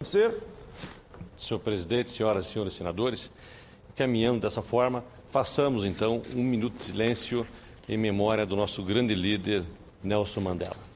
Senhor presidente, senhoras e senhores senadores, caminhando dessa forma, façamos então um minuto de silêncio em memória do nosso grande líder, Nelson Mandela.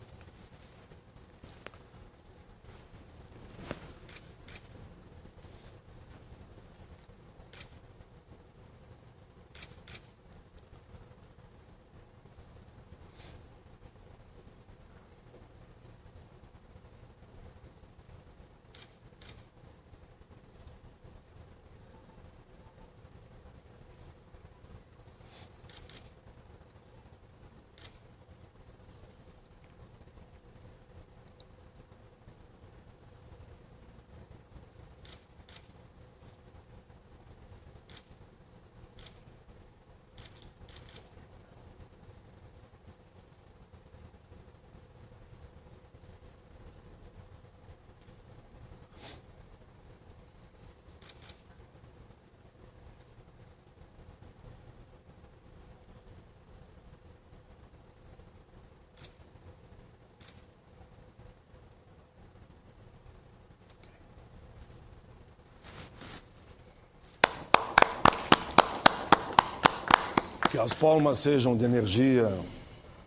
Que as palmas sejam de energia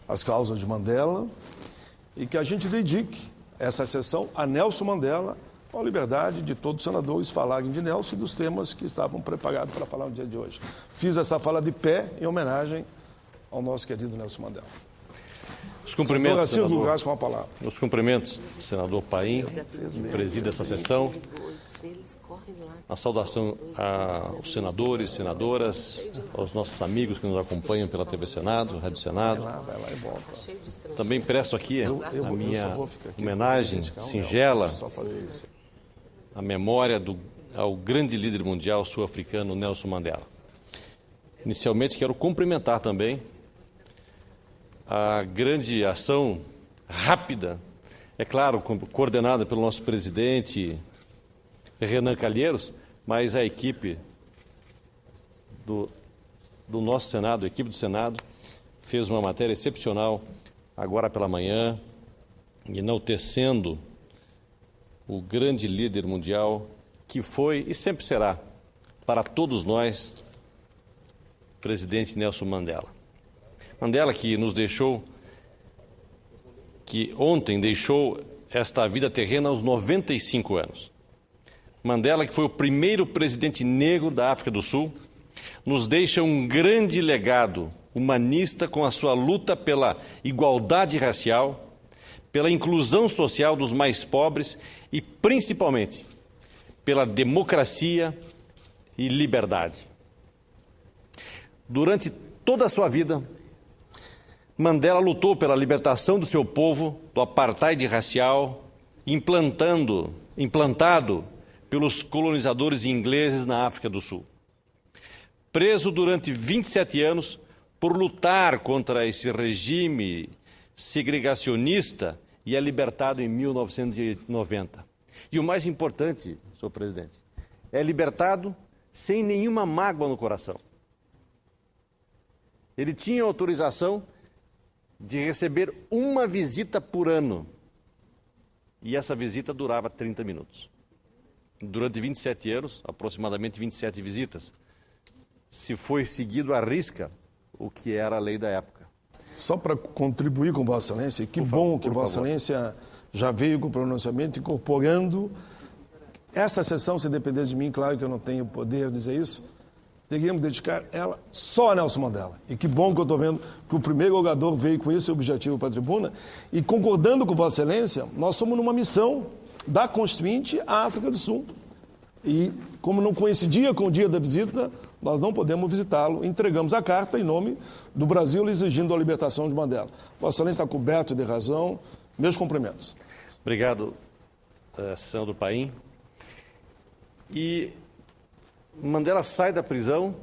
às causas de Mandela e que a gente dedique essa sessão a Nelson Mandela, com a liberdade de todos os senadores falarem de Nelson e dos temas que estavam preparados para falar no dia de hoje. Fiz essa fala de pé em homenagem ao nosso querido Nelson Mandela. Os cumprimentos, senador. Com a palavra. Os cumprimentos, senador Paim, que preside essa sessão. A saudação aos senadores, senadoras, aos nossos amigos que nos acompanham pela TV Senado, Rádio Senado. Também presto aqui a minha homenagem singela à memória ao grande líder mundial sul-africano Nelson Mandela. Inicialmente, quero cumprimentar também a grande ação rápida, é claro, coordenada pelo nosso presidente Renan Calheiros, mas a equipe do nosso Senado, a equipe do Senado, fez uma matéria excepcional agora pela manhã, enaltecendo o grande líder mundial que foi e sempre será, para todos nós, presidente Nelson Mandela. Mandela que nos deixou, que ontem deixou esta vida terrena aos 95 anos. Mandela, que foi o primeiro presidente negro da África do Sul, nos deixa um grande legado humanista com a sua luta pela igualdade racial, pela inclusão social dos mais pobres e, principalmente, pela democracia e liberdade. Durante toda a sua vida, Mandela lutou pela libertação do seu povo do apartheid racial, implantado pelos colonizadores ingleses na África do Sul. Preso durante 27 anos por lutar contra esse regime segregacionista e é libertado em 1990. E o mais importante, senhor presidente, é libertado sem nenhuma mágoa no coração. Ele tinha autorização de receber uma visita por ano e essa visita durava 30 minutos. Durante 27 anos, aproximadamente 27 visitas, se foi seguido à risca o que era a lei da época. Só para contribuir com Vossa Excelência, que bom que Vossa Excelência já veio com o pronunciamento incorporando esta sessão, se dependesse de mim, claro que eu não tenho poder de dizer isso, teríamos de dedicar ela só a Nelson Mandela. E que bom que eu estou vendo que o primeiro orador veio com esse objetivo para a tribuna. E concordando com Vossa Excelência, nós somos numa missão da Constituinte à África do Sul. E como não coincidia com o dia da visita, nós não podemos visitá-lo. Entregamos a carta em nome do Brasil, exigindo a libertação de Mandela. Vossa Excelência está coberto de razão. Meus cumprimentos. Obrigado, senador Paim. E Mandela sai da prisão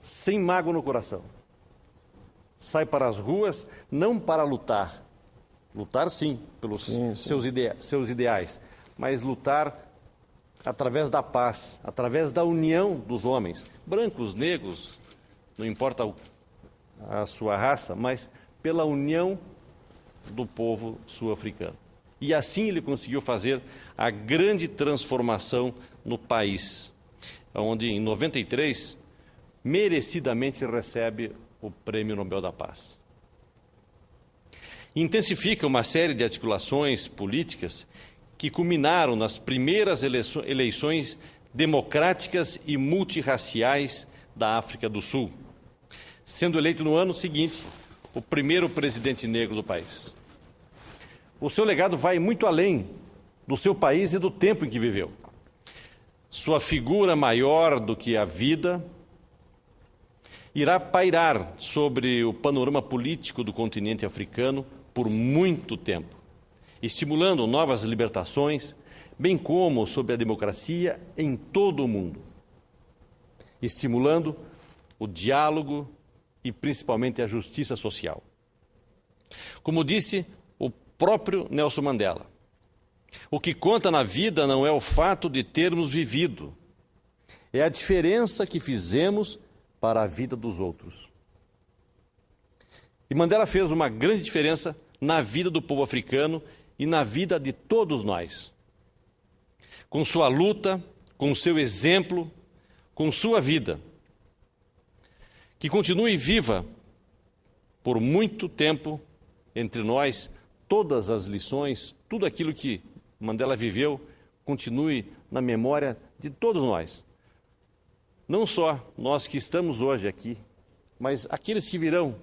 sem mágoa no coração. Sai para as ruas não para lutar. Lutar, sim, pelos seus ideais, mas lutar através da paz, através da união dos homens, brancos, negros, não importa a sua raça, mas pela união do povo sul-africano. E assim ele conseguiu fazer a grande transformação no país, onde em 93, merecidamente recebe o Prêmio Nobel da Paz. Intensifica uma série de articulações políticas que culminaram nas primeiras eleições democráticas e multirraciais da África do Sul, sendo eleito no ano seguinte o primeiro presidente negro do país. O seu legado vai muito além do seu país e do tempo em que viveu. Sua figura, maior do que a vida, irá pairar sobre o panorama político do continente africano por muito tempo, estimulando novas libertações, bem como sobre a democracia em todo o mundo, estimulando o diálogo e principalmente a justiça social. Como disse o próprio Nelson Mandela, o que conta na vida não é o fato de termos vivido, é a diferença que fizemos para a vida dos outros. E Mandela fez uma grande diferença na vida do povo africano e na vida de todos nós. Com sua luta, com seu exemplo, com sua vida. Que continue viva por muito tempo entre nós, todas as lições, tudo aquilo que Mandela viveu, continue na memória de todos nós. Não só nós que estamos hoje aqui, mas aqueles que virão,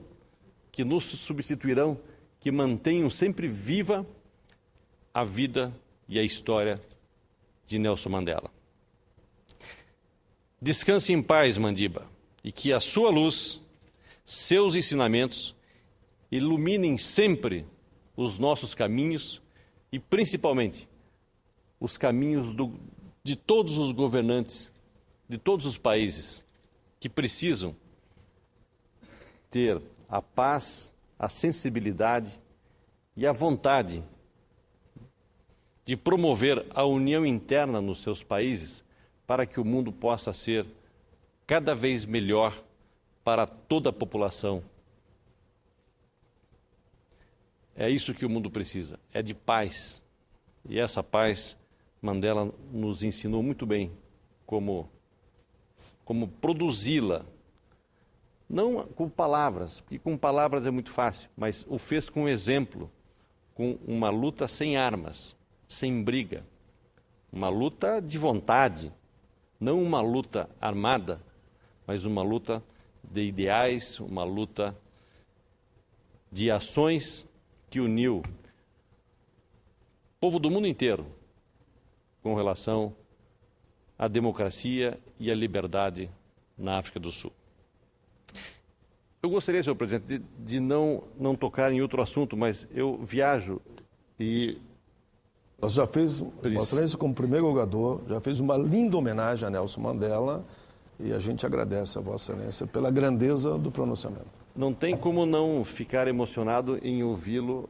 que nos substituirão, que mantenham sempre viva a vida e a história de Nelson Mandela. Descanse em paz, Mandiba, e que a sua luz, seus ensinamentos, iluminem sempre os nossos caminhos e, principalmente, os caminhos de todos os governantes, de todos os países que precisam ter a paz, a sensibilidade e a vontade de promover a união interna nos seus países para que o mundo possa ser cada vez melhor para toda a população. É isso que o mundo precisa, é de paz. E essa paz, Mandela nos ensinou muito bem como produzi-la. Não com palavras, porque com palavras é muito fácil, mas o fez com exemplo, com uma luta sem armas, sem briga. Uma luta de vontade, não uma luta armada, mas uma luta de ideais, uma luta de ações que uniu o povo do mundo inteiro com relação à democracia e à liberdade na África do Sul. Eu gostaria, senhor presidente, de não tocar em outro assunto, mas eu viajo e... Você já fez, Vossa Excelência, como primeiro jogador, já fez uma linda homenagem a Nelson Mandela e a gente agradece a Vossa Excelência pela grandeza do pronunciamento. Não tem como não ficar emocionado em ouvi-lo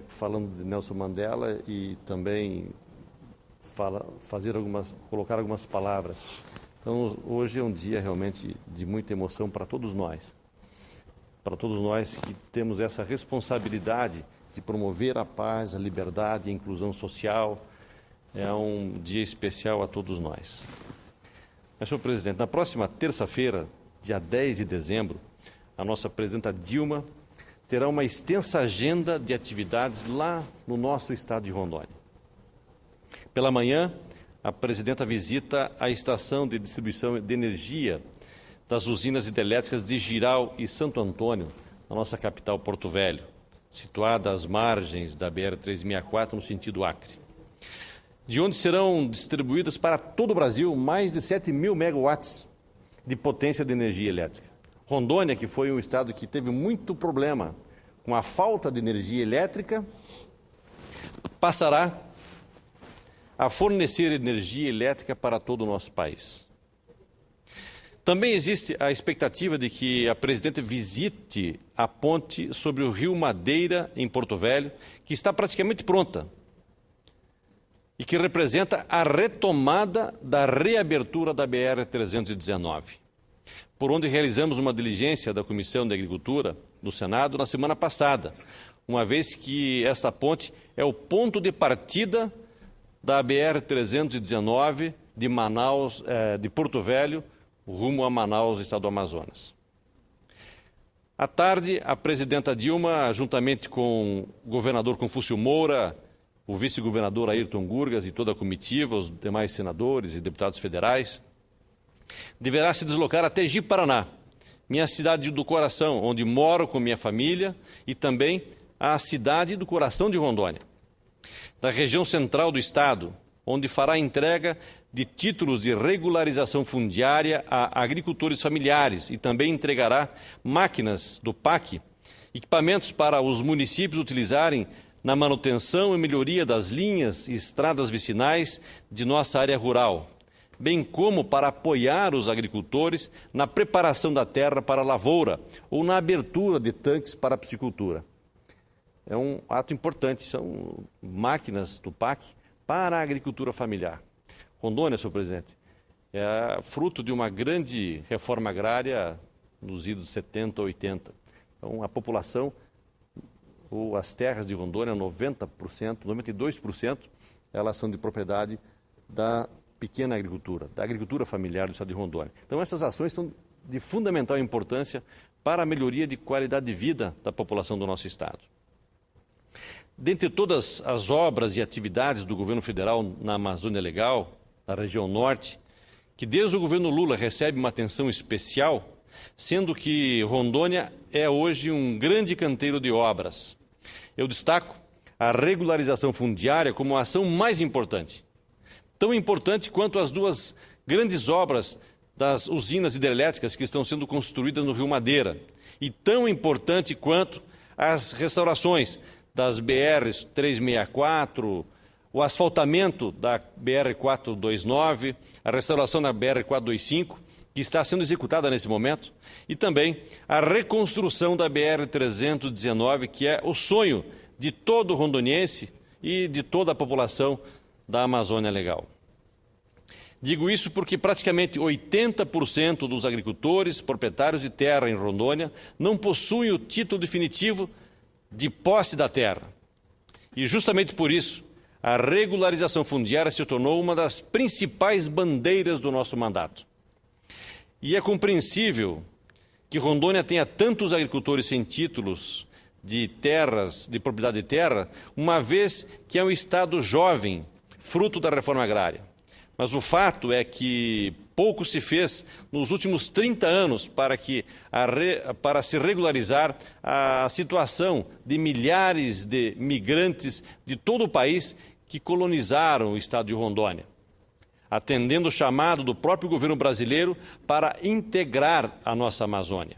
falando de Nelson Mandela e também colocar algumas palavras. Então, hoje é um dia realmente de muita emoção para todos nós. Para todos nós que temos essa responsabilidade de promover a paz, a liberdade e a inclusão social. É um dia especial a todos nós. Mas, senhor presidente, na próxima terça-feira, dia 10 de dezembro, a nossa presidenta Dilma terá uma extensa agenda de atividades lá no nosso estado de Rondônia. Pela manhã, a presidenta visita a estação de distribuição de energia das usinas hidrelétricas de Jirau e Santo Antônio, na nossa capital Porto Velho, situada às margens da BR-364, no sentido Acre, de onde serão distribuídas para todo o Brasil mais de 7.000 megawatts de potência de energia elétrica. Rondônia, que foi um estado que teve muito problema com a falta de energia elétrica, passará a fornecer energia elétrica para todo o nosso país. Também existe a expectativa de que a presidenta visite a ponte sobre o Rio Madeira, em Porto Velho, que está praticamente pronta e que representa a retomada da reabertura da BR-319, por onde realizamos uma diligência da Comissão de Agricultura no Senado na semana passada, uma vez que esta ponte é o ponto de partida da BR-319 de Manaus, de Porto Velho, rumo a Manaus, estado do Amazonas. À tarde, a presidenta Dilma, juntamente com o governador Confúcio Moura, o vice-governador Ayrton Gurgas e toda a comitiva, os demais senadores e deputados federais, deverá se deslocar até Ji-Paraná, minha cidade do coração, onde moro com minha família, e também a cidade do coração de Rondônia, da região central do estado, onde fará a entrega de títulos de regularização fundiária a agricultores familiares e também entregará máquinas do PAC, equipamentos para os municípios utilizarem na manutenção e melhoria das linhas e estradas vicinais de nossa área rural, bem como para apoiar os agricultores na preparação da terra para a lavoura ou na abertura de tanques para a piscicultura. É um ato importante, são máquinas do PAC para a agricultura familiar. Rondônia, senhor presidente, é fruto de uma grande reforma agrária nos idos 70, 80. Então, a população, ou as terras de Rondônia, 90%, 92%, elas são de propriedade da pequena agricultura, da agricultura familiar do estado de Rondônia. Então, essas ações são de fundamental importância para a melhoria de qualidade de vida da população do nosso estado. Dentre todas as obras e atividades do governo federal na Amazônia Legal, na região norte, que desde o governo Lula recebe uma atenção especial, sendo que Rondônia é hoje um grande canteiro de obras. Eu destaco a regularização fundiária como a ação mais importante, tão importante quanto as duas grandes obras das usinas hidrelétricas que estão sendo construídas no Rio Madeira, e tão importante quanto as restaurações das BRs 364, o asfaltamento da BR-429, a restauração da BR-425, que está sendo executada nesse momento, e também a reconstrução da BR-319, que é o sonho de todo rondoniense e de toda a população da Amazônia Legal. Digo isso porque praticamente 80% dos agricultores, proprietários de terra em Rondônia, não possuem o título definitivo de posse da terra. E justamente por isso, a regularização fundiária se tornou uma das principais bandeiras do nosso mandato. E é compreensível que Rondônia tenha tantos agricultores sem títulos de terras, de propriedade de terra, uma vez que é um estado jovem, fruto da reforma agrária. Mas o fato é que pouco se fez nos últimos 30 anos para se regularizar a situação de milhares de migrantes de todo o país que colonizaram o estado de Rondônia, atendendo o chamado do próprio governo brasileiro para integrar a nossa Amazônia.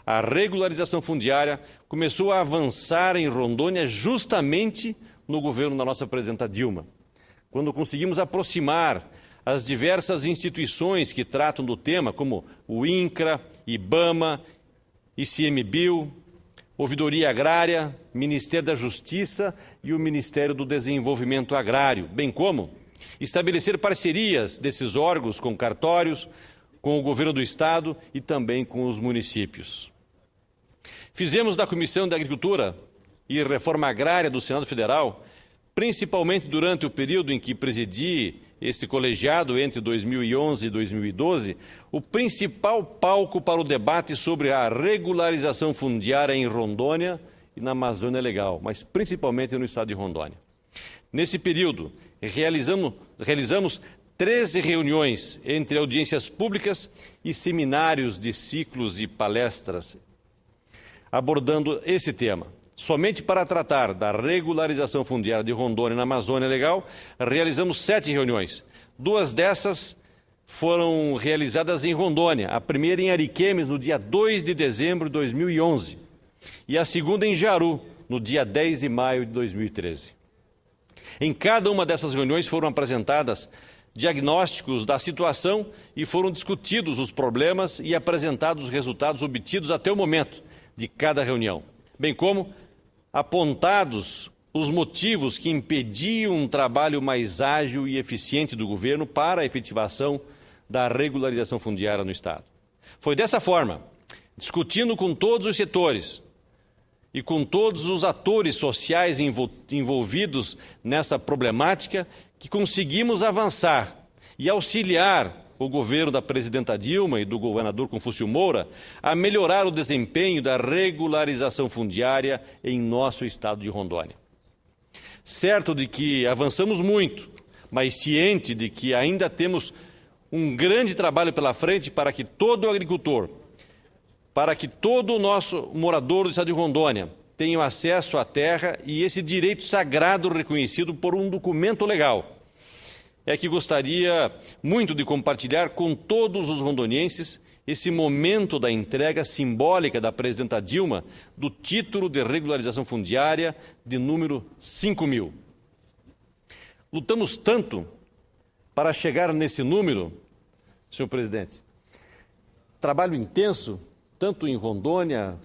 A regularização fundiária começou a avançar em Rondônia justamente no governo da nossa presidenta Dilma, quando conseguimos aproximar as diversas instituições que tratam do tema, como o INCRA, IBAMA, ICMBio, Ouvidoria Agrária, Ministério da Justiça e o Ministério do Desenvolvimento Agrário, bem como estabelecer parcerias desses órgãos com cartórios, com o governo do estado e também com os municípios. Fizemos da Comissão de Agricultura e Reforma Agrária do Senado Federal, principalmente durante o período em que presidi esse colegiado entre 2011 e 2012, o principal palco para o debate sobre a regularização fundiária em Rondônia e na Amazônia Legal, mas principalmente no estado de Rondônia. Nesse período, realizamos 13 reuniões entre audiências públicas e seminários de ciclos e palestras, abordando esse tema. Somente para tratar da regularização fundiária de Rondônia na Amazônia Legal, realizamos 7 reuniões. 2 dessas foram realizadas em Rondônia, a primeira em Ariquemes, no dia 2 de dezembro de 2011, e a segunda em Jaru, no dia 10 de maio de 2013. Em cada uma dessas reuniões foram apresentadas diagnósticos da situação e foram discutidos os problemas e apresentados os resultados obtidos até o momento de cada reunião, bem como apontados os motivos que impediam um trabalho mais ágil e eficiente do governo para a efetivação da regularização fundiária no estado. Foi dessa forma, discutindo com todos os setores e com todos os atores sociais envolvidos nessa problemática que conseguimos avançar e auxiliar o governo da presidenta Dilma e do governador Confúcio Moura a melhorar o desempenho da regularização fundiária em nosso estado de Rondônia. Certo de que avançamos muito, mas ciente de que ainda temos um grande trabalho pela frente para que todo agricultor, para que todo o nosso morador do estado de Rondônia tenha acesso à terra e esse direito sagrado reconhecido por um documento legal. É que gostaria muito de compartilhar com todos os rondonienses esse momento da entrega simbólica da presidenta Dilma do título de regularização fundiária de número 5.000. Lutamos tanto para chegar nesse número, senhor presidente. Trabalho intenso, tanto em Rondônia,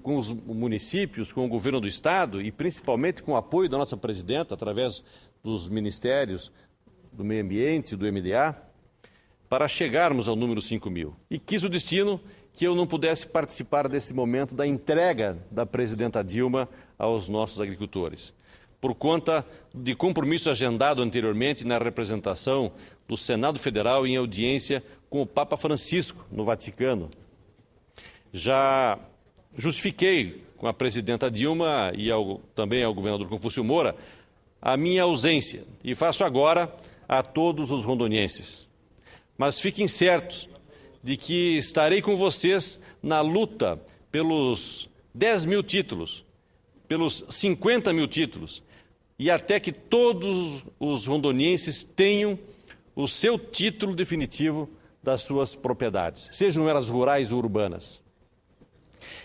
com os municípios, com o governo do estado e principalmente com o apoio da nossa presidenta, através dos ministérios do Meio Ambiente, do MDA, para chegarmos ao número 5.000. E quis o destino que eu não pudesse participar desse momento da entrega da presidenta Dilma aos nossos agricultores, por conta de compromisso agendado anteriormente na representação do Senado Federal em audiência com o Papa Francisco, no Vaticano. Já justifiquei com a presidenta Dilma e também ao governador Confúcio Moura a minha ausência e faço agora a todos os rondonienses. Mas fiquem certos de que estarei com vocês na luta pelos 10.000 títulos, pelos 50.000 títulos e até que todos os rondonienses tenham o seu título definitivo das suas propriedades, sejam elas rurais ou urbanas.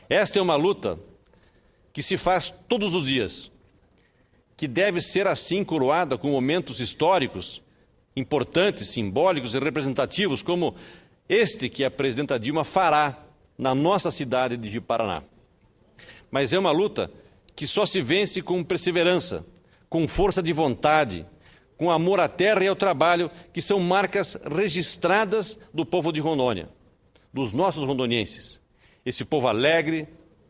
Esta é uma luta que se faz todos os dias, que deve ser assim coroada com momentos históricos importantes, simbólicos e representativos, como este que a presidenta Dilma fará na nossa cidade de Ji-Paraná. Mas é uma luta que só se vence com perseverança, com força de vontade, com amor à terra e ao trabalho, que são marcas registradas do povo de Rondônia, dos nossos rondonienses. Esse povo alegre,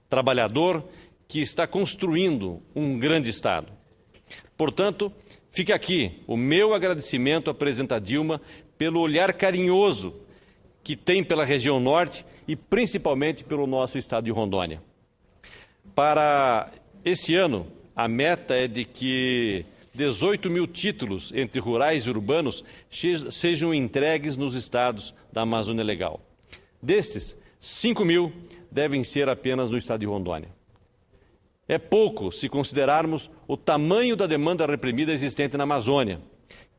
trabalhador, que está construindo um grande estado. Portanto, fica aqui o meu agradecimento à presidenta Dilma pelo olhar carinhoso que tem pela região norte e principalmente pelo nosso estado de Rondônia. Para esse ano, a meta é de que 18.000 títulos entre rurais e urbanos sejam entregues nos estados da Amazônia Legal. Destes, 5.000 devem ser apenas no estado de Rondônia. É pouco se considerarmos o tamanho da demanda reprimida existente na Amazônia,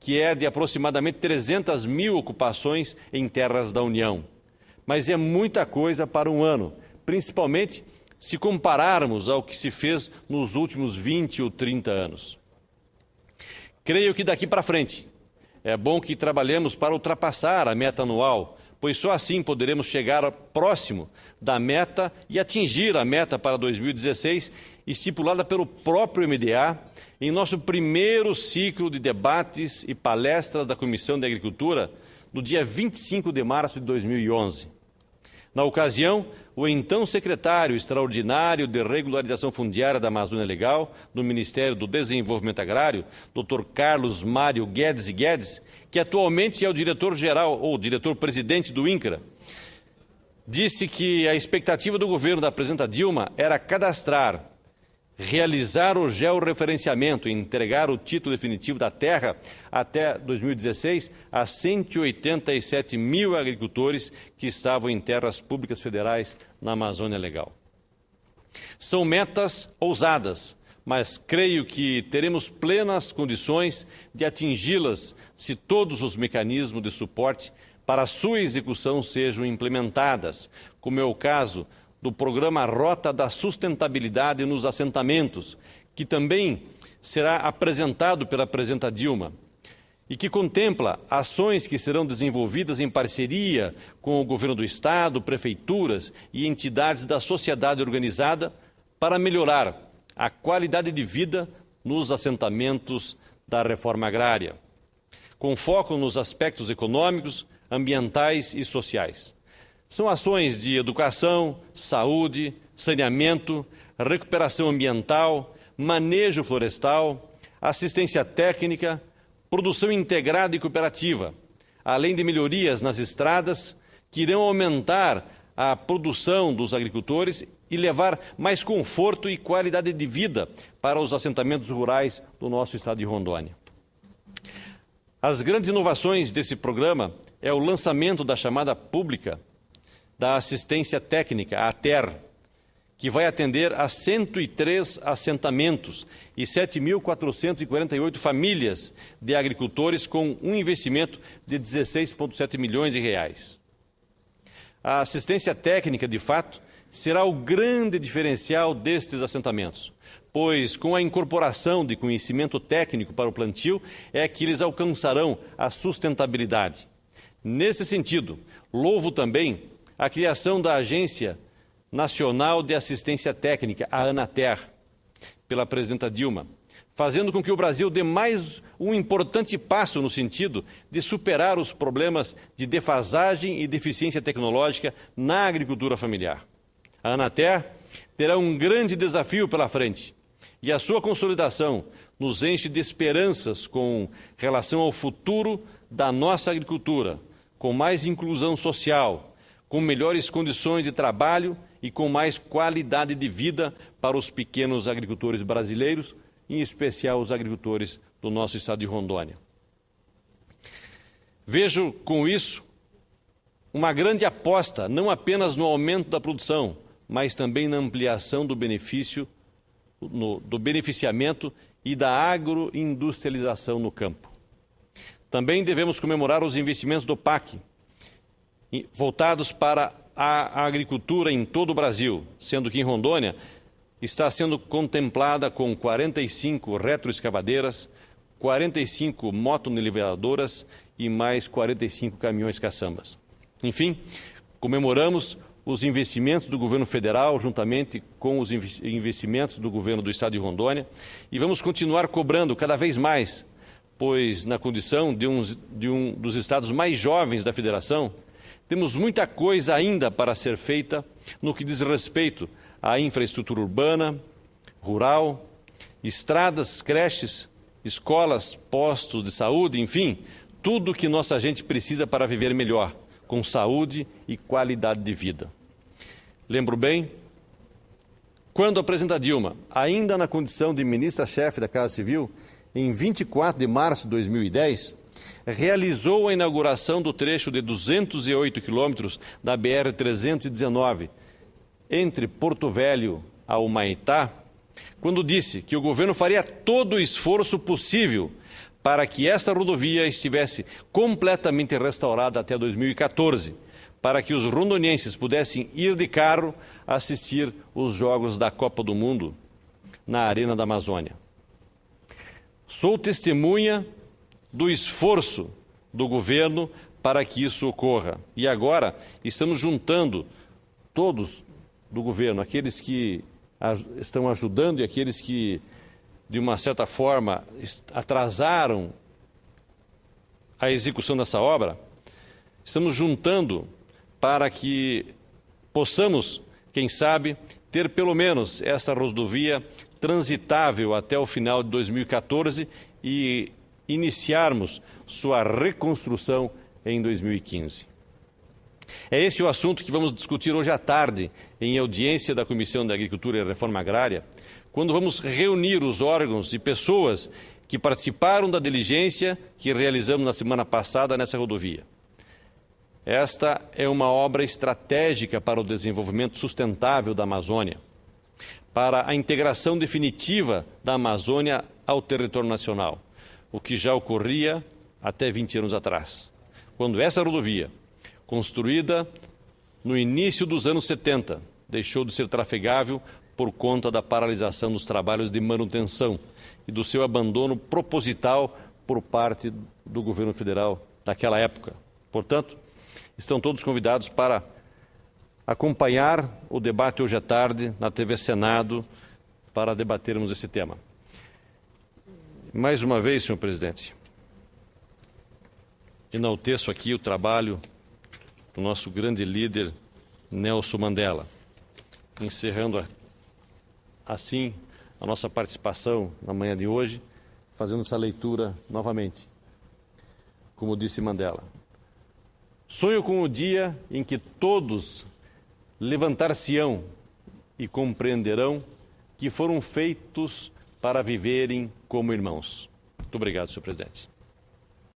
que é de aproximadamente 300.000 ocupações em terras da União. Mas é muita coisa para um ano, principalmente se compararmos ao que se fez nos últimos 20 ou 30 anos. Creio que daqui para frente é bom que trabalhemos para ultrapassar a meta anual, pois só assim poderemos chegar próximo da meta e atingir a meta para 2016, estipulada pelo próprio MDA, em nosso primeiro ciclo de debates e palestras da Comissão de Agricultura, no dia 25 de março de 2011. Na ocasião, o então secretário extraordinário de Regularização Fundiária da Amazônia Legal, do Ministério do Desenvolvimento Agrário, Dr. Carlos Mário Guedes e Guedes, que atualmente é o diretor-geral ou diretor-presidente do INCRA, disse que a expectativa do governo da presidenta Dilma era cadastrar, realizar o georreferenciamento e entregar o título definitivo da terra até 2016 a 187.000 agricultores que estavam em terras públicas federais na Amazônia Legal. São metas ousadas, mas creio que teremos plenas condições de atingi-las se todos os mecanismos de suporte para a sua execução sejam implementadas, como é o caso do programa Rota da Sustentabilidade nos Assentamentos, que também será apresentado pela presidenta Dilma e que contempla ações que serão desenvolvidas em parceria com o governo do estado, prefeituras e entidades da sociedade organizada para melhorar a qualidade de vida nos assentamentos da reforma agrária, com foco nos aspectos econômicos, ambientais e sociais. São ações de educação, saúde, saneamento, recuperação ambiental, manejo florestal, assistência técnica, produção integrada e cooperativa, além de melhorias nas estradas que irão aumentar a produção dos agricultores e levar mais conforto e qualidade de vida para os assentamentos rurais do nosso estado de Rondônia. As grandes inovações desse programa é o lançamento da chamada pública da assistência técnica, a ATER, que vai atender a 103 assentamentos e 7.448 famílias de agricultores com um investimento de 16,7 milhões de reais. A assistência técnica, de fato, será o grande diferencial destes assentamentos, pois com a incorporação de conhecimento técnico para o plantio é que eles alcançarão a sustentabilidade. Nesse sentido, louvo também a criação da Agência Nacional de Assistência Técnica, a ANATER, pela presidenta Dilma, fazendo com que o Brasil dê mais um importante passo no sentido de superar os problemas de defasagem e deficiência tecnológica na agricultura familiar. A ANATER terá um grande desafio pela frente e a sua consolidação nos enche de esperanças com relação ao futuro da nossa agricultura, com mais inclusão social, com melhores condições de trabalho e com mais qualidade de vida para os pequenos agricultores brasileiros, em especial os agricultores do nosso estado de Rondônia. Vejo com isso uma grande aposta, não apenas no aumento da produção, mas também na ampliação do benefício, do beneficiamento e da agroindustrialização no campo. Também devemos comemorar os investimentos do PAC, voltados para a agricultura em todo o Brasil, sendo que em Rondônia está sendo contemplada com 45 retroescavadeiras, 45 motoniveladoras e mais 45 caminhões caçambas. Enfim, comemoramos os investimentos do governo federal juntamente com os investimentos do governo do estado de Rondônia e vamos continuar cobrando cada vez mais, pois na condição de um dos estados mais jovens da federação, temos muita coisa ainda para ser feita no que diz respeito à infraestrutura urbana, rural, estradas, creches, escolas, postos de saúde, enfim, tudo que nossa gente precisa para viver melhor, com saúde e qualidade de vida. Lembro bem, quando a presidenta Dilma, ainda na condição de ministra-chefe da Casa Civil, em 24 de março de 2010, realizou a inauguração do trecho de 208 quilômetros da BR-319, entre Porto Velho a Humaitá, quando disse que o governo faria todo o esforço possível para que essa rodovia estivesse completamente restaurada até 2014, para que os rondonienses pudessem ir de carro assistir os Jogos da Copa do Mundo na Arena da Amazônia. Sou testemunha do esforço do governo para que isso ocorra. E agora estamos juntando todos do governo, aqueles que estão ajudando e aqueles que, de uma certa forma, atrasaram a execução dessa obra, estamos juntando para que possamos, quem sabe, ter pelo menos essa rodovia transitável até o final de 2014 e iniciarmos sua reconstrução em 2015. É esse o assunto que vamos discutir hoje à tarde, em audiência da Comissão de Agricultura e Reforma Agrária, quando vamos reunir os órgãos e pessoas que participaram da diligência que realizamos na semana passada nessa rodovia. Esta é uma obra estratégica para o desenvolvimento sustentável da Amazônia, para a integração definitiva da Amazônia ao território nacional, o que já ocorria até 20 anos atrás, quando essa rodovia, construída no início dos anos 70, deixou de ser trafegável por conta da paralisação dos trabalhos de manutenção e do seu abandono proposital por parte do governo federal daquela época. Portanto, estão todos convidados para acompanhar o debate hoje à tarde na TV Senado para debatermos esse tema. Mais uma vez, senhor presidente, enalteço aqui o trabalho do nosso grande líder, Nelson Mandela, encerrando assim a nossa participação na manhã de hoje, fazendo essa leitura novamente. Como disse Mandela, sonho com o dia em que todos levantar-se-ão e compreenderão que foram feitos para viverem como irmãos. Muito obrigado, senhor presidente.